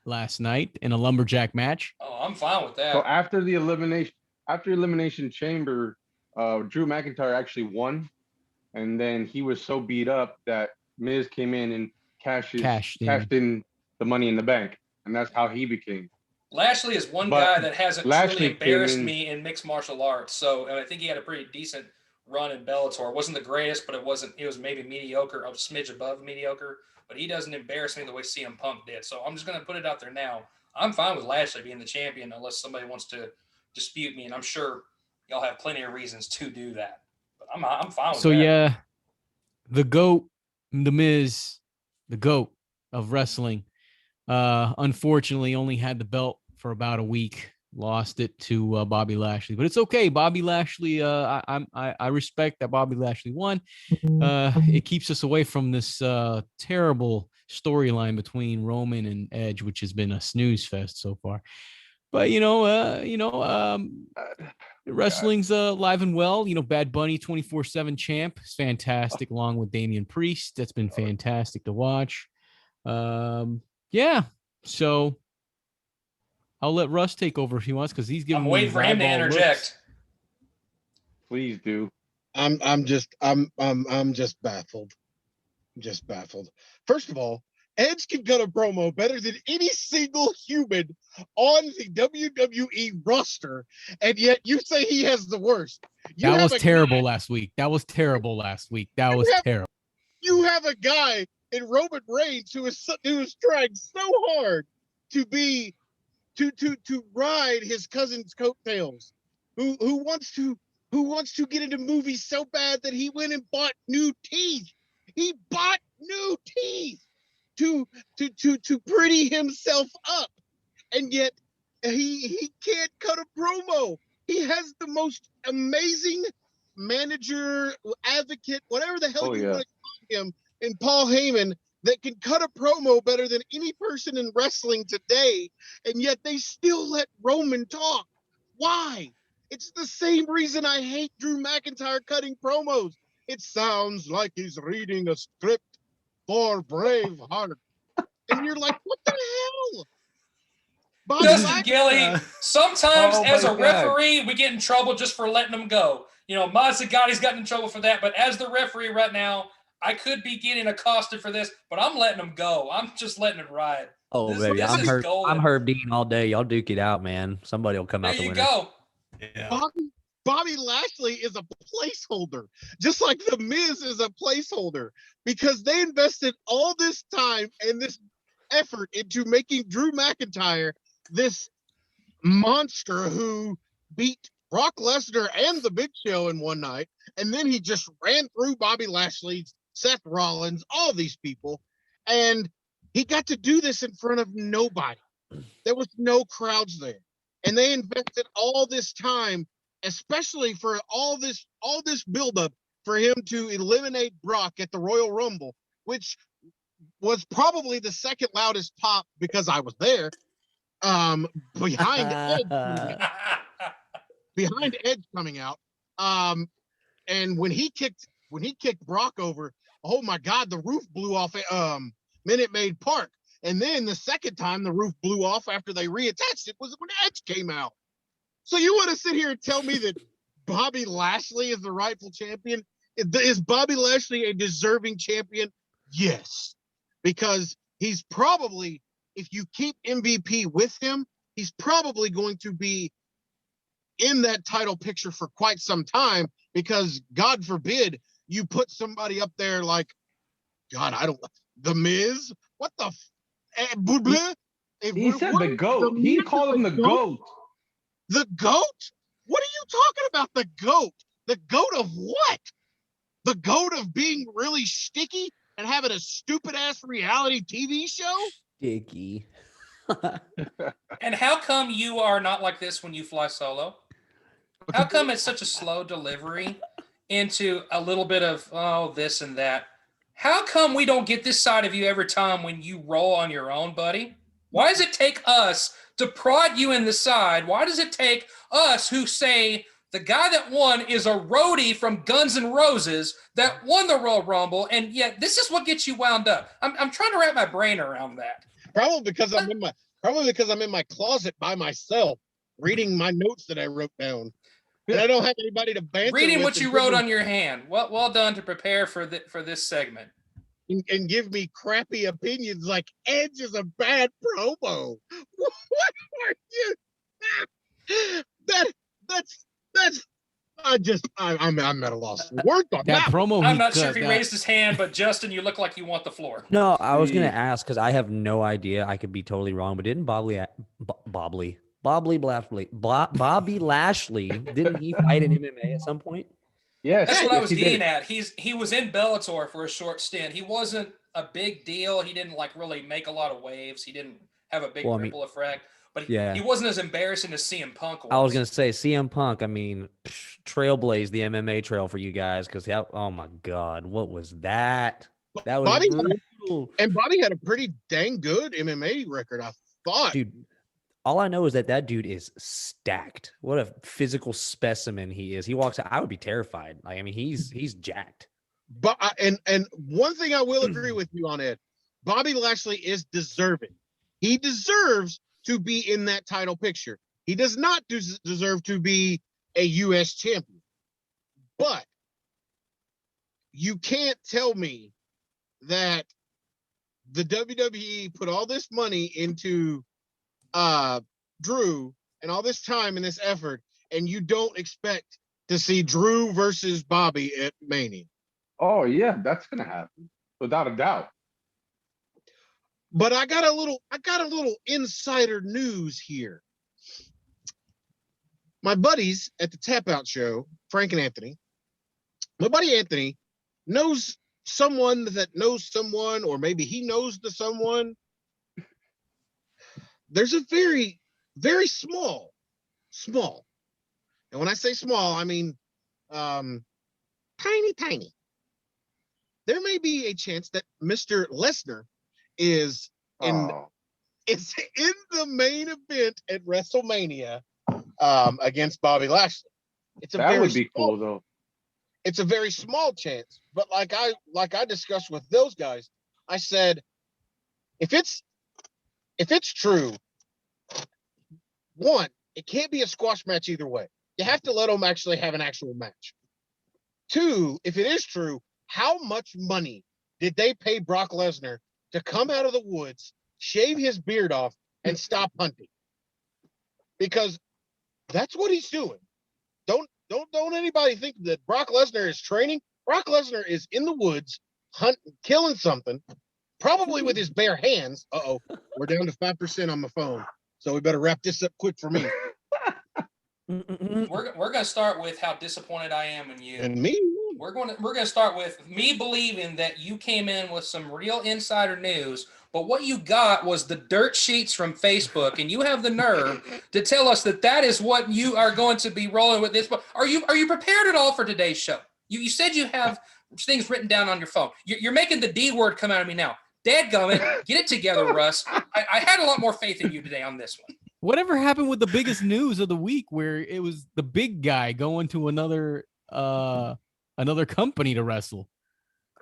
last night in a lumberjack match. Oh, I'm fine with that. So after Elimination Chamber, Drew McIntyre actually won, and then he was so beat up that Miz came in and cashed in the Money in the Bank, and that's how he became. Lashley is one guy that hasn't truly embarrassed me in mixed martial arts. So I think he had a pretty decent run in Bellator. It wasn't the greatest, but it was maybe mediocre, a smidge above mediocre. But he doesn't embarrass me the way CM Punk did. So I'm just going to put it out there now. I'm fine with Lashley being the champion unless somebody wants to dispute me, and I'm sure y'all have plenty of reasons to do that. But I'm fine with that. So yeah, the GOAT, the Miz, the GOAT of wrestling, unfortunately only had the belt for about a week. Lost it to Bobby Lashley, but it's okay. Bobby Lashley, I respect that Bobby Lashley won. It keeps us away from this terrible storyline between Roman and Edge, which has been a snooze fest so far. But wrestling's alive and well. Bad Bunny 24/7 champ is fantastic, along with Damian Priest. That's been fantastic to watch. Yeah, so I'll let Russ take over if he wants, because he's giving. I'm waiting for him to interject. Looks. Please do. I'm just baffled. Just baffled. First of all, Edge can cut a promo better than any single human on the WWE roster, and yet you say he has the worst. That was terrible last week. You have a guy in Roman Reigns, who is trying so hard to ride his cousin's coattails, who wants to get into movies so bad that he went and bought new teeth. He bought new teeth to pretty himself up, and yet he can't cut a promo. He has the most amazing manager, advocate, whatever the hell you want to call him, in Paul Heyman, that can cut a promo better than any person in wrestling today, and yet they still let Roman talk. Why? It's the same reason I hate Drew McIntyre cutting promos. It sounds like he's reading a script for Braveheart. And you're like, what the hell? Bobby Justin Gilly, Uh, sometimes Oh as my a God. referee, we get in trouble just for letting them go. You know, Mazzagati's gotten in trouble for that, but as the referee right now, I could be getting accosted for this, but I'm letting them go. I'm just letting it ride. Oh, This- baby, this I'm is Herb. golden. I'm Herb Dean all day. Y'all duke it out, man. Somebody will come There out the you winner. go. Yeah. Bobby Lashley is a placeholder, just like The Miz is a placeholder, because they invested all this time and this effort into making Drew McIntyre this monster who beat Brock Lesnar and the Big Show in one night, and then he just ran through Bobby Lashley, Seth Rollins, all these people, and he got to do this in front of nobody. There was no crowds there, and they invested all this time, especially for all this buildup for him to eliminate Brock at the Royal Rumble, which was probably the second loudest pop because I was there. Behind Edge coming out. And when he kicked Brock over, oh my God, the roof blew off at Minute Maid Park. And then the second time the roof blew off after they reattached it was when Edge came out. So you want to sit here and tell me that Bobby Lashley is the rightful champion? Is Bobby Lashley a deserving champion? Yes, because he's probably, if you keep MVP with him, he's probably going to be in that title picture for quite some time, because God forbid you put somebody up there like, God, I don't, The Miz. What the? He said the GOAT. He called him the GOAT. The GOAT? What are you talking about? The GOAT? The GOAT of what? The GOAT of being really sticky and having a stupid ass reality TV show? Sticky. And how come you are not like this when you fly solo? How come it's such a slow delivery into a little bit of, oh, this and that? How come we don't get this side of you every time when you roll on your own, buddy? Why does it take us to prod you in the side? Why does it take us who say the guy that won is a roadie from Guns N' Roses that won the Royal Rumble, and yet this is what gets you wound up? I'm trying to wrap my brain around that. Probably because I'm in my closet by myself, reading my notes that I wrote down, and I don't have anybody to banter Reading with what you wrote on your hand. Well done to prepare for this segment. and give me crappy opinions like Edge is a bad promo. What are you? That's I'm at a loss for words on That that. promo. I'm he not sure cut, if he that- raised his hand, but Justin, you look like you want the floor. No, I was gonna Jeez. ask because I have no idea. I could be totally wrong, but didn't Bobby Lashley didn't he fight in MMA at some point? Yes. That's what I yes, was he did. getting at. He was in Bellator for a short stint. He wasn't a big deal. He didn't like really make a lot of waves. He didn't have a big Well, I mean, ripple effect. But yeah. he wasn't as embarrassing as CM Punk was. I was gonna say CM Punk. I mean, trailblazed the MMA trail for you guys because oh my God, what was that? That was brutal. Bobby had a pretty dang good MMA record, I thought. Dude. All I know is that dude is stacked. What a physical specimen he is. He walks out. I would be terrified. Like, I mean, he's jacked. But and one thing I will agree with you on, Ed, Bobby Lashley is deserving. He deserves to be in that title picture. He does not deserve to be a U.S. champion. But you can't tell me that the WWE put all this money into Drew and all this time and this effort, and you don't expect to see Drew versus Bobby at Mania. Oh yeah, that's gonna happen without a doubt. But I got a little insider news here. My buddies at the Tap Out show, Frank and Anthony, my buddy Anthony knows someone that knows someone, or maybe he knows the someone. There's a very, very small, and when I say small, I mean tiny. There may be a chance that Mr. Lesnar is in the main event at WrestleMania against Bobby Lashley. That would be cool though. It's a very small chance, but like I discussed with those guys, I said, if it's true, one, it can't be a squash match either way. You have to let them actually have an actual match. Two, if it is true, how much money did they pay Brock Lesnar to come out of the woods, shave his beard off, and stop hunting? Because that's what he's doing. Don't anybody think that Brock Lesnar is training. Brock Lesnar is in the woods, hunting, killing something, probably with his bare hands. Uh-oh, we're down to 5% on my phone, so we better wrap this up quick for me. We're gonna start with how disappointed I am in you. And me? We're gonna start with me believing that you came in with some real insider news, but what you got was the dirt sheets from Facebook, and you have the nerve to tell us that is what you are going to be rolling with this. But are you prepared at all for today's show? You said you have things written down on your phone. You're making the D word come out of me now. Dadgummit, get it together, Russ. I had a lot more faith in you today on this one. Whatever happened with the biggest news of the week, where it was the big guy going to another company to wrestle?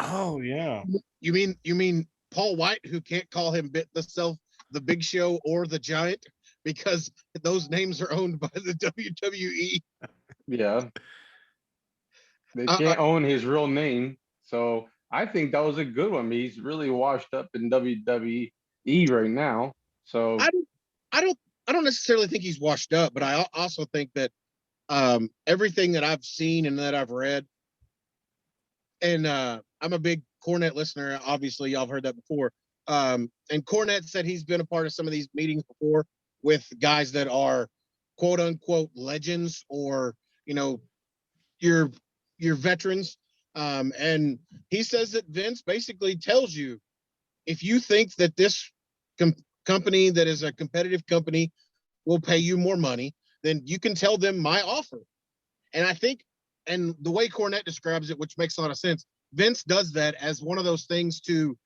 Oh yeah. You mean Paul White, who can't call him the Big Show or the Giant because those names are owned by the WWE? Yeah. They can't own his real name. So I think that was a good one. He's really washed up in WWE right now. So I don't necessarily think he's washed up, but I also think that everything that I've seen and that I've read, and I'm a big Cornette listener. Obviously, y'all have heard that before. And Cornette said he's been a part of some of these meetings before with guys that are quote unquote legends, or your veterans. And he says that Vince basically tells you, if you think that this company that is a competitive company will pay you more money, then you can tell them my offer. And I think, and the way Cornette describes it, which makes a lot of sense, Vince does that as one of those things to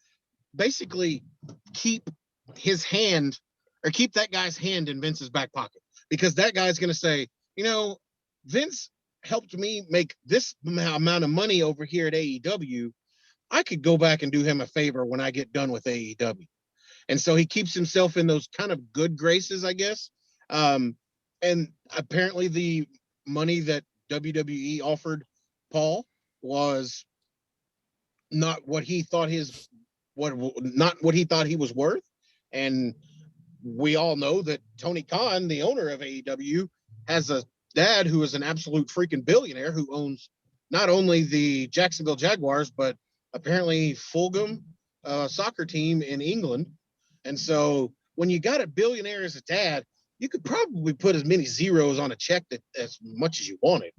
basically keep his hand, or keep that guy's hand in Vince's back pocket, because that guy's going to say, Vince helped me make this amount of money over here at AEW. I could go back and do him a favor when I get done with AEW. And so he keeps himself in those kind of good graces, I guess. And apparently the money that WWE offered Paul was not what he thought he was worth. And we all know that Tony Khan, the owner of AEW, has a dad who is an absolute freaking billionaire, who owns not only the Jacksonville Jaguars, but apparently Fulham soccer team in England. And so when you got a billionaire as a dad, you could probably put as many zeros on a check as much as you wanted,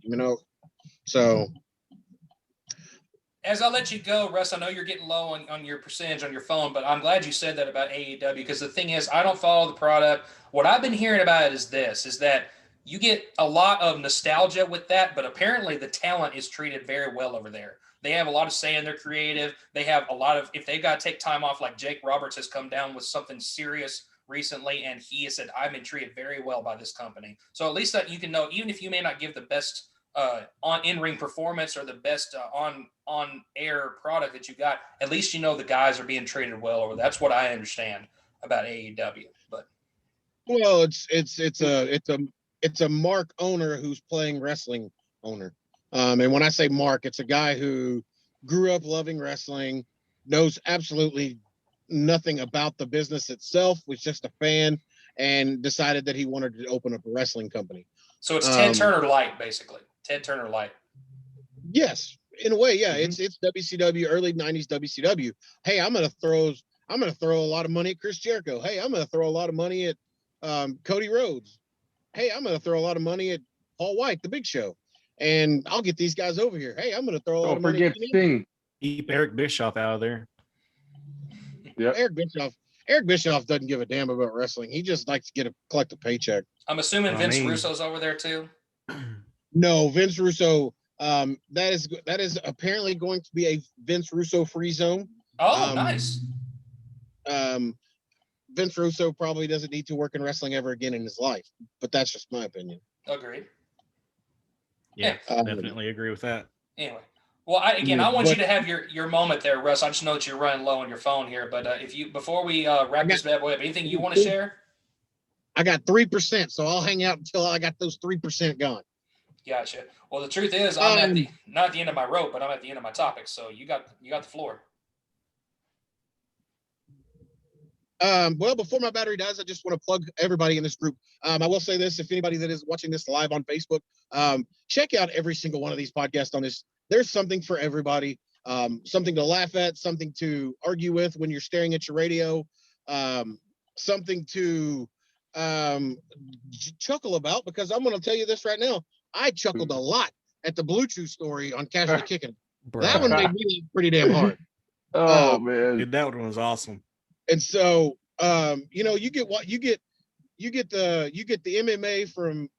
So as I let you go, Russ, I know you're getting low on your percentage on your phone, but I'm glad you said that about AEW, because the thing is, I don't follow the product. What I've been hearing about it is that you get a lot of nostalgia with that, but apparently the talent is treated very well over there. They have a lot of say in their creative. They have a lot of, if they got to take time off, like Jake Roberts has come down with something serious recently, and he has said, I've been treated very well by this company. So at least that you can know, even if you may not give the best on in-ring performance or the best on-air product that you got, at least the guys are being treated well over. That's what I understand about AEW. But well, it's a Mark owner who's playing wrestling owner. And when I say Mark, it's a guy who grew up loving wrestling, knows absolutely nothing about the business itself, was just a fan, and decided that he wanted to open up a wrestling company. So it's Ted Turner Light, basically. Ted Turner Light. Yes, in a way, yeah. Mm-hmm. It's WCW, early 90s WCW. Hey, I'm going to throw I'm going to throw a lot of money at Chris Jericho. Hey, I'm going to throw a lot of money at Cody Rhodes. Hey, I'm going to throw a lot of money at Paul White, the Big Show, and I'll get these guys over here. Hey, I'm going to throw a lot Don't of money. forget Sting. Keep Eric Bischoff out of there. Yep. Eric Bischoff doesn't give a damn about wrestling. He just likes to collect a paycheck. I'm assuming Vince mean- Russo's over there too. No, Vince Russo. That is apparently going to be a Vince Russo free zone. Oh, nice. Vince Russo probably doesn't need to work in wrestling ever again in his life, but that's just my opinion. Agreed. Yeah, Yeah. definitely agree with that. Anyway, well, I want but- you to have your moment there, Russ. I just know that you're running low on your phone here, but before we wrap this bad boy up, anything you want to share? I got 3%, so I'll hang out until I got those 3% gone. Gotcha. Well, the truth is, I'm not at the end of my rope, but I'm at the end of my topic. So you got the floor. Well, before my battery dies, I just want to plug everybody in this group. I will say this: if anybody that is watching this live on Facebook, check out every single one of these podcasts on this. There's something for everybody. Something to laugh at, something to argue with when you're staring at your radio, something to chuckle about. Because I'm going to tell you this right now: I chuckled a lot at the Blue Chew story on Casually Kicking. That one made me laugh pretty damn hard. Oh man. Dude, that one was awesome. And so, you get the MMA from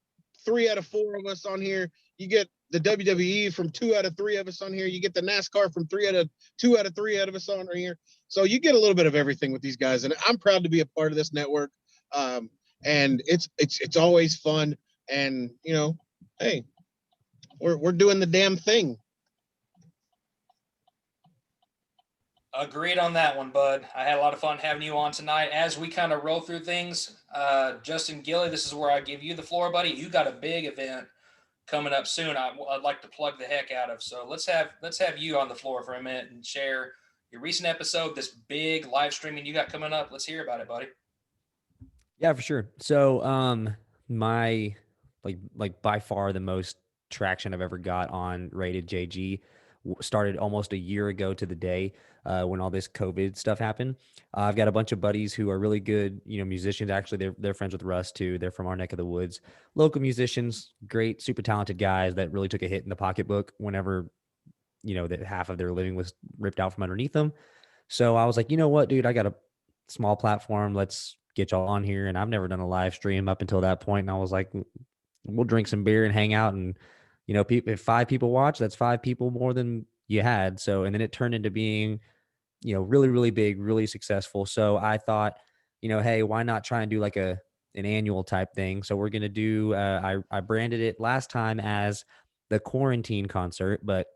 3 out of 4 of us on here. You get the WWE from 2 out of 3 of us on here. You get the NASCAR from 2 out of 3 of us on here. So you get a little bit of everything with these guys, and I'm proud to be a part of this network. And it's always fun. And hey, we're doing the damn thing. Agreed on that one, bud. I had a lot of fun having you on tonight. As we kind of roll through things, Justin Gilly, this is where I give you the floor, buddy. You got a big event coming up soon. I'd like to plug the heck out of. So let's have you on the floor for a minute and share your recent episode, this big live streaming you got coming up. Let's hear about it, buddy. Yeah, for sure. So, my like by far the most traction I've ever got on Rated JG started almost a year ago to the day when all this COVID stuff happened. I've got a bunch of buddies who are really good, musicians. Actually, they're friends with Russ too. They're from our neck of the woods, local musicians, great, super talented guys that really took a hit in the pocketbook whenever, that half of their living was ripped out from underneath them. So I was like, you know what, dude, I got a small platform. Let's get y'all on here. And I've never done a live stream up until that point. And I was like, we'll drink some beer and hang out. And, if 5 people watch, that's 5 people more than you had. So, and then it turned into being, really, really big, really successful. So I thought, hey, why not try and do like an annual type thing? So we're going to do, I branded it last time as the quarantine concert, but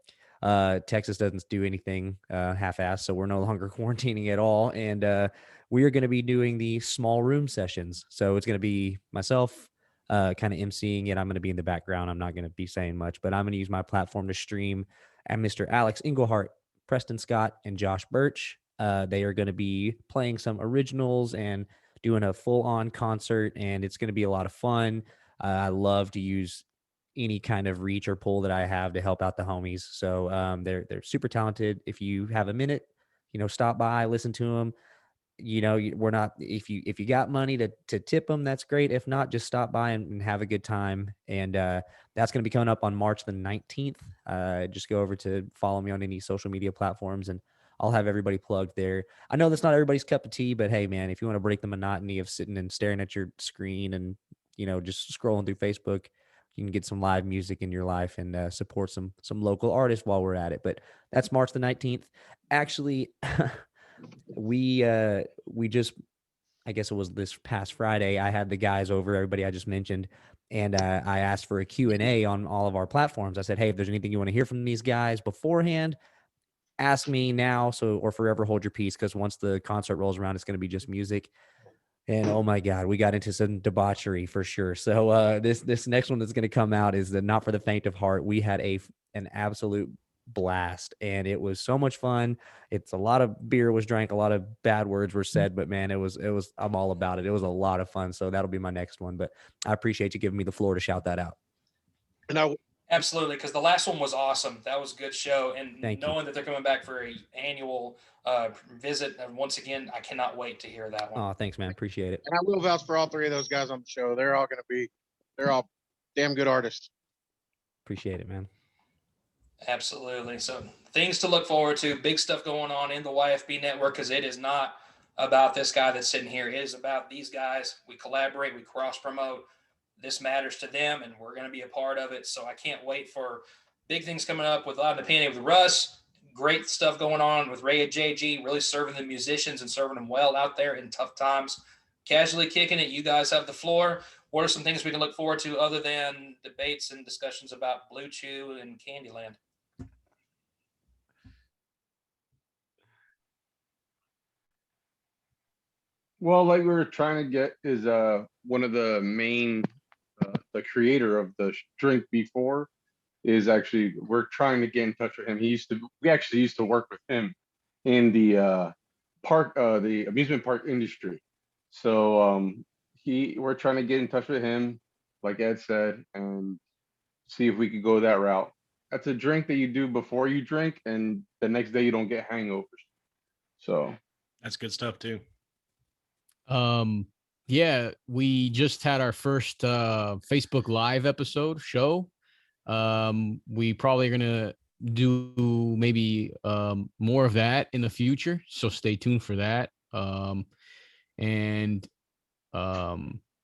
Texas doesn't do anything half-assed. So we're no longer quarantining at all. And we are going to be doing the small room sessions. So it's going to be myself, kind of emceeing it. I'm going to be in the background. I'm not going to be saying much, but I'm going to use my platform to stream. And Mr. Alex Englehart, Preston Scott, and Josh Birch, they are going to be playing some originals and doing a full-on concert, and it's going to be a lot of fun. I love to use any kind of reach or pull that I have to help out the homies. So they're super talented. If you have a minute, stop by, listen to them. We're not, if you got money to tip them, that's great. If not, just stop by and have a good time. And that's going to be coming up on March the 19th. Just go over to follow me on any social media platforms, and I'll have everybody plugged there. I know that's not everybody's cup of tea, but hey, man, if you want to break the monotony of sitting and staring at your screen and, just scrolling through Facebook, you can get some live music in your life and support some local artists while we're at it. But that's March the 19th. Actually, we just, I guess it was this past Friday, I had the guys over, everybody I just mentioned, and I asked for a Q&A on all of our platforms. I said, hey, if there's anything you want to hear from these guys beforehand, ask me now, or forever hold your peace, because once the concert rolls around, it's going to be just music. And oh my God, we got into some debauchery for sure. So this next one that's going to come out is the Not for the Faint of Heart. We had an absolute blast, and it was so much fun. It's a lot of beer was drank, a lot of bad words were said, but man, it was I'm all about it. It was a lot of fun. So that'll be my next one, but I appreciate you giving me the floor to shout that out. And Absolutely, because the last one was awesome. That was a good show, and Thank you. knowing that they're coming back for a annual visit, and once again, I cannot wait to hear that one. Oh, thanks, man. Appreciate it. And I will vouch for all three of those guys on the show. They're all damn good artists. Appreciate it, man. Absolutely. So things to look forward to. Big stuff going on in the YFB network, because it is not about this guy that's sitting here. It is about these guys. We collaborate. We cross promote. This matters to them, and we're going to be a part of it. So I can't wait for big things coming up with Loud and Opinion with Russ. Great stuff going on with Ray and JG, really serving the musicians and serving them well out there in tough times. Casually kicking it. You guys have the floor. What are some things we can look forward to other than debates and discussions about Blue Chew and Candyland? Well, like we were trying to get is one of the main the creator of the drink before is actually we're trying to get in touch with him. We actually used to work with him in the the amusement park industry. So we're trying to get in touch with him, like Ed said, and see if we could go that route. That's a drink that you do before you drink, and the next day you don't get hangovers. So That's good stuff too. Yeah, we just had our first Facebook Live show. We probably are gonna do maybe more of that in the future, so stay tuned for that. And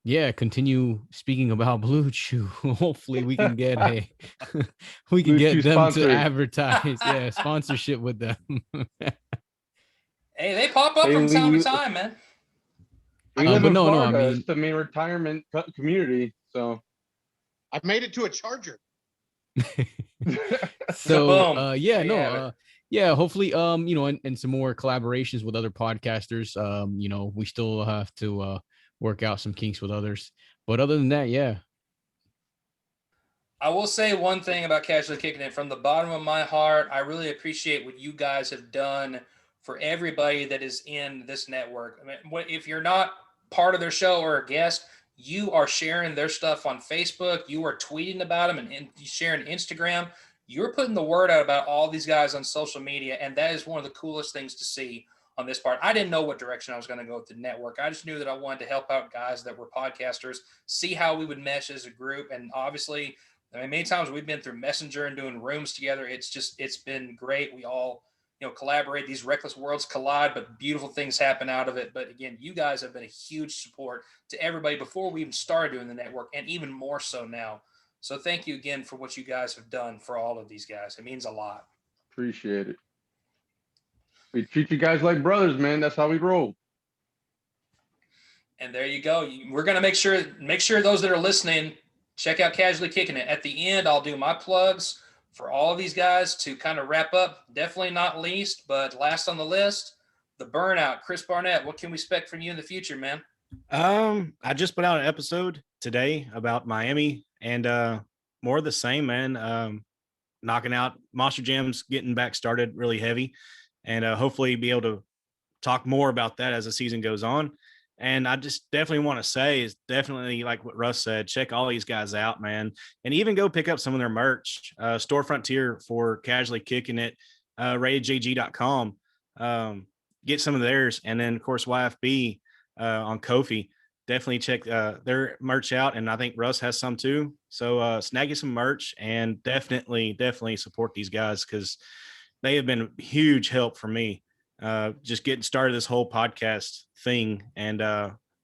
yeah, continue speaking about Blue Chew. Hopefully we can get we can Blue get Chew them to sponsoring. advertise, yeah, sponsorship with them. Hey, they pop up Hey, from time to we- time, man. we live but in no, I Florida. mean- It's the main retirement community. So I made it to a charger. So Boom. yeah, There you have no, yeah, hopefully you know, and some more collaborations with other podcasters. You know, we still have to work out some kinks with others, but other than that, yeah. I will say one thing about Casually Kicking It. From the bottom of my heart, I really appreciate what you guys have done for everybody that is in this network. I mean, if you're not part of their show or a guest, you are sharing their stuff on Facebook. You are tweeting about them and sharing Instagram. You're putting the word out about all these guys on social media, and that is one of the coolest things to see on this part. I didn't know what direction I was going to go with the network. I just knew that I wanted to help out guys that were podcasters, see how we would mesh as a group, and obviously, I mean, many times we've been through Messenger and doing rooms together. It's been great. We all, you know, collaborate. These reckless worlds collide, but beautiful things happen out of it. But again, you guys have been a huge support to everybody before we even started doing the network, and even more so now. So thank you again for what you guys have done for all of these guys. It means a lot. appreciate it. We treat you guys like brothers, man. That's how we roll. And there you go. We're going to make sure those that are listening, check out Casually Kicking It. At the end, I'll do my plugs for all of these guys to kind of wrap up. Definitely not least, but last on the list, the Burnout. Chris Barnett, what can we expect from you in the future, man? I just put out an episode today about Miami, and more of the same, man. Knocking out Monster Jam's getting back started really heavy, and hopefully be able to talk more about that as the season goes on. And I just definitely want to say is definitely like what Russ said, check all these guys out, man. And even go pick up some of their merch. Store Frontier for Casually Kicking It, ratedjg.com. Get some of theirs. And then, of course, YFB on Kofi. Definitely check their merch out. And I think Russ has some too. So snag you some merch and definitely support these guys because they have been huge help for me. Just getting started this whole podcast thing, and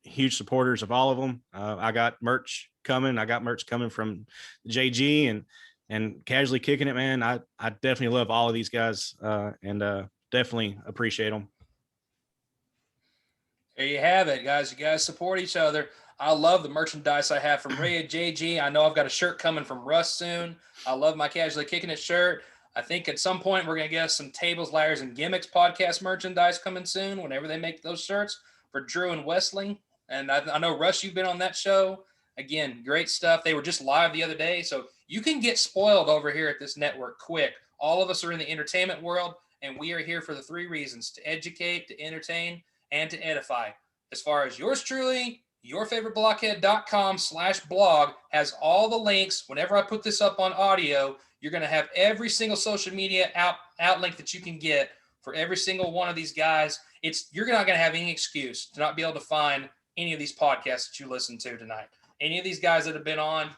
huge supporters of all of them. I got merch coming. I got merch coming from JG and Casually Kicking It, man. I definitely love all of these guys and definitely appreciate them. There you have it, guys. You guys support each other. I love the merchandise I have from Ray and JG. I know I've got a shirt coming from Russ soon. I love my Casually Kicking It shirt. I think at some point we're going to get some Tables, Ladders, and Gimmicks podcast merchandise coming soon whenever they make those shirts for Drew and Wesley. And I know, Russ, you've been on that show. Again, great stuff. They were just live the other day. So you can get spoiled over here at this network quick. All of us are in the entertainment world, and we are here for the three reasons: to educate, to entertain, and to edify. As far as yours truly, yourfavoriteblockhead.com/blog has all the links. Whenever I put this up on audio, you're going to have every single social media outlink that you can get for every single one of these guys. You're not going to have any excuse to not be able to find any of these podcasts that you listen to tonight. Any of these guys that have been on,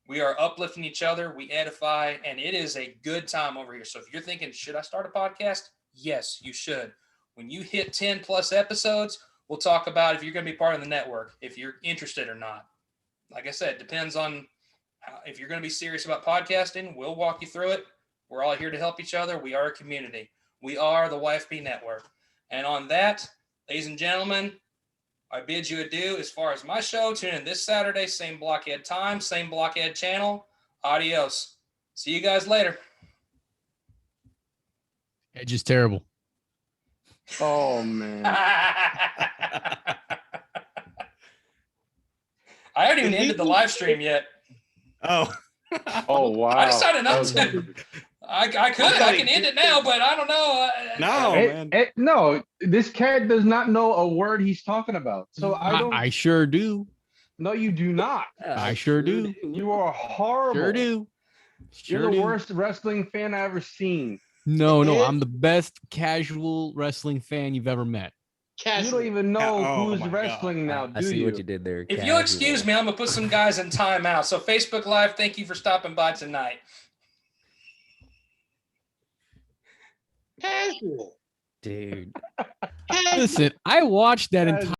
we are uplifting each other, we edify, and it is a good time over here. So if you're thinking, should I start a podcast? Yes, you should. When you hit 10 plus episodes, we'll talk about if you're going to be part of the network, if you're interested or not. Like I said, it depends on if you're going to be serious about podcasting, we'll walk you through it. We're all here to help each other. We are a community. We are the YFB network. And on that, ladies and gentlemen, I bid you adieu as far as my show. Tune in this Saturday, same Blockhead time, same Blockhead channel. Adios. See you guys later. Edge is terrible. Oh man. I haven't even ended the live stream yet. Oh, Oh wow. I decided not to. I could. I can end it now, but I don't know. no, man. No, this cat does not know a word he's talking about. So I don't. I sure do. No, you do not. I sure do. You are horrible. Sure do. You're the worst wrestling fan I ever seen. No, I'm the best casual wrestling fan you've ever met. You don't even know Oh, who's my God. wrestling now, I do see you? what you did there. If you'll excuse me, I'm going to put some guys in timeout. So Facebook Live, thank you for stopping by tonight. Casual. Dude. Listen, I watched that entire